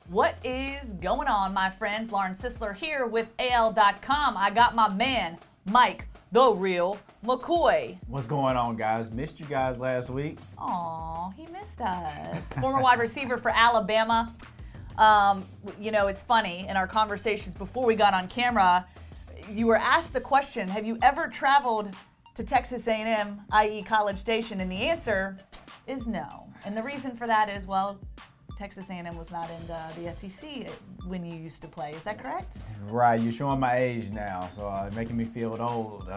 What is going on, my friends? Lauren Sisler here with AL.com. I got my man, Mike, the real McCoy. What's going on, guys? Missed you guys last week. Aw, he missed us. Former wide receiver for Alabama. It's funny, in our conversations before we got on camera, you were asked the question, have you ever traveled to Texas A&M, i.e. College Station? And the answer is no. And the reason for that is, well, Texas A&M was not in the SEC when you used to play. Is that correct? Right. You're showing my age now, so making me feel old.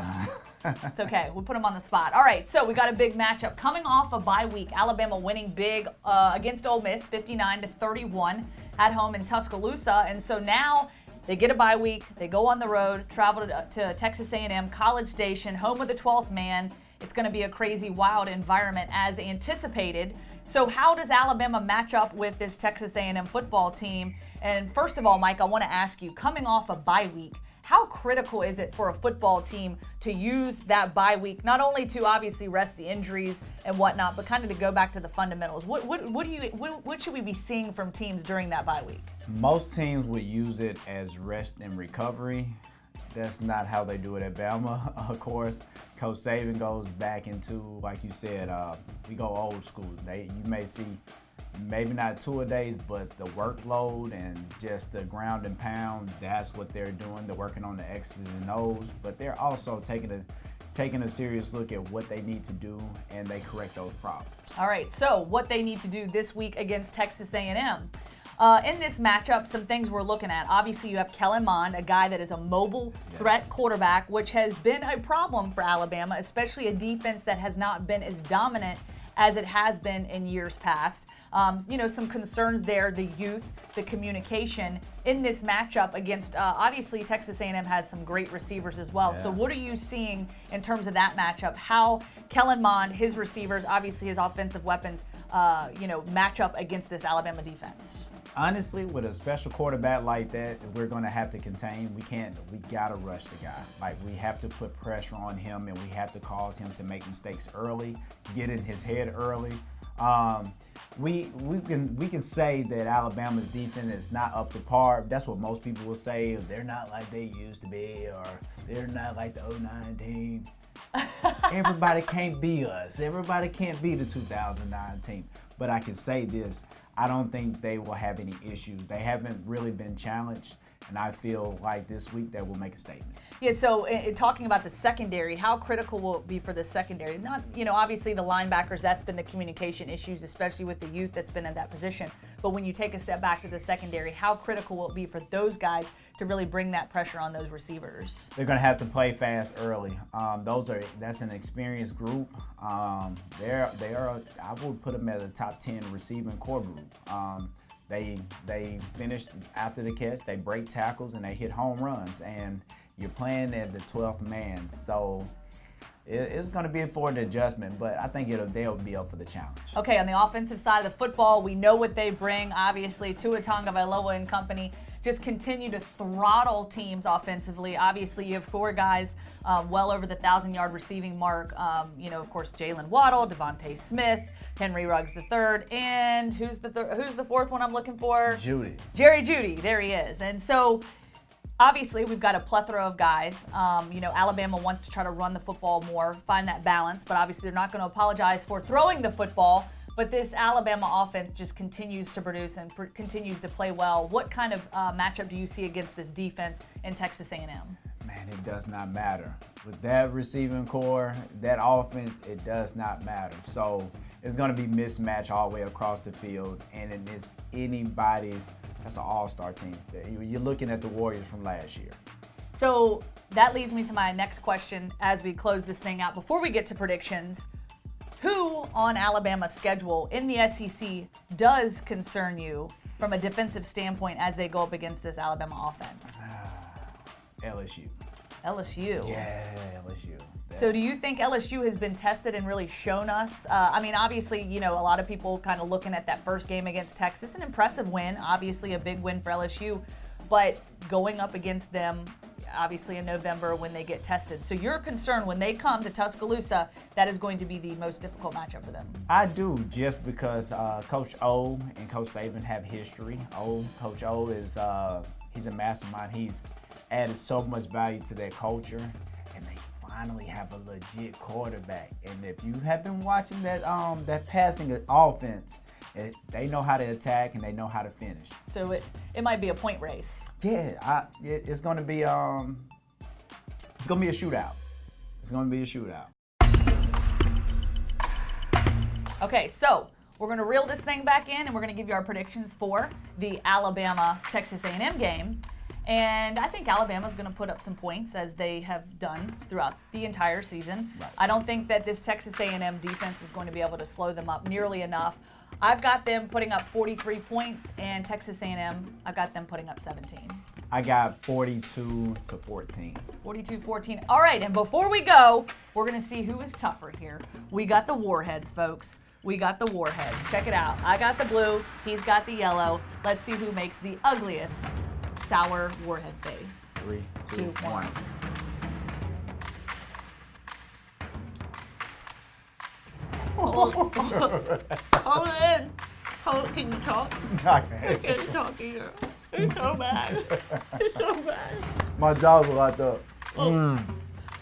It's okay. We'll put them on the spot. All right, so we got a big matchup. Coming off a bye week, Alabama winning big against Ole Miss, 59-31 at home in Tuscaloosa. And so now they get a bye week. They go on the road, travel to Texas A&M, College Station, home of the 12th man. It's going to be a crazy, wild environment as anticipated. So how does Alabama match up with this Texas A&M football team? And first of all, Mike, I want to ask you, coming off a bye week, how critical is it for a football team to use that bye week, not only to obviously rest the injuries and whatnot, but kind of to go back to the fundamentals? What should we be seeing from teams during that bye week? Most teams would use it as rest and recovery. That's not how they do it at Bama, of course. Coach Saban goes back into, like you said, we go old school. You may see maybe not two-a-days, but the workload and just the ground and pound, that's what they're doing. They're working on the X's and O's, but they're also taking a serious look at what they need to do, and they correct those problems. All right, so what they need to do this week against Texas A&M. In this matchup, some things we're looking at. Obviously, you have Kellen Mond, a guy that is a mobile threat quarterback, which has been a problem for Alabama, especially a defense that has not been as dominant as it has been in years past. Some concerns there, the youth, the communication in this matchup against, obviously, Texas A&M has some great receivers as well. Yeah. So what are you seeing in terms of that matchup? How Kellen Mond, his receivers, obviously his offensive weapons, match up against this Alabama defense? Honestly, with a special quarterback like that, we're going to have to contain. We got to rush the guy. Like, we have to put pressure on him, and we have to cause him to make mistakes early, get in his head early. We can say that Alabama's defense is not up to par. That's what most people will say. They're not like they used to be, or they're not like the 09 team. Everybody can't be us. Everybody can't be the 2009 team. But I can say this, I don't think they will have any issues. They haven't really been challenged, and I feel like this week they will make a statement. Yeah, so talking about the secondary, how critical will it be for the secondary? Not, obviously the linebackers, that's been the communication issues, especially with the youth that's been in that position. But when you take a step back to the secondary, how critical will it be for those guys to really bring that pressure on those receivers? They're going to have to play fast early. That's an experienced group. They are. I would put them at a top 10 receiving core group. They finish after the catch, they break tackles, and they hit home runs. And you're playing at the 12th man, so it's going to be for an adjustment, but I think they'll be up for the challenge. Okay, on the offensive side of the football, we know what they bring. Obviously, Tua Tagovailoa and company just continue to throttle teams offensively. Obviously, you have four guys well over the 1,000-yard receiving mark. Of course, Jalen Waddle, Devontae Smith, Henry Ruggs III, and who's the fourth one I'm looking for? Jerry Jeudy. There he is. And so, obviously, we've got a plethora of guys. Alabama wants to try to run the football more, find that balance, but obviously they're not going to apologize for throwing the football. But this Alabama offense just continues to produce and continues to play well. What kind of matchup do you see against this defense in Texas A&M? Man, it does not matter. With that receiving core, that offense, it does not matter. So it's going to be mismatched all the way across the field, and it's that's an all-star team. You're looking at the Warriors from last year. So that leads me to my next question as we close this thing out. Before we get to predictions, who on Alabama's schedule in the SEC does concern you from a defensive standpoint as they go up against this Alabama offense? LSU. LSU? Yeah, LSU. So do you think LSU has been tested and really shown us? Obviously, a lot of people kind of looking at that first game against Texas, an impressive win, obviously a big win for LSU, but going up against them, obviously in November when they get tested. So you're concerned when they come to Tuscaloosa, that is going to be the most difficult matchup for them. I do, just because Coach O and Coach Saban have history. Coach O is he's a mastermind. He's added so much value to their culture, and they finally have a legit quarterback. And if you have been watching that passing offense, they know how to attack and they know how to finish. So it might be a point race. Yeah, it's going to be a shootout. It's going to be a shootout. Okay, so we're going to reel this thing back in, and we're going to give you our predictions for the Alabama-Texas A&M game. And I think Alabama's going to put up some points, as they have done throughout the entire season. Right. I don't think that this Texas A&M defense is going to be able to slow them up nearly enough. I've got them putting up 43 points, and Texas A&M, I've got them putting up 17. I got 42-14. 42-14. All right, and before we go, we're going to see who is tougher here. We got the warheads, folks. We got the warheads. Check it out. I got the blue. He's got the yellow. Let's see who makes the ugliest sour warhead face. 3, 2, 1. Hold in. Can you talk? I can't. Can you talk either? It's so bad. It's so bad. My jaw's locked up. Oh.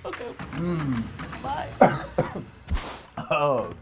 Okay. Bye. Oh.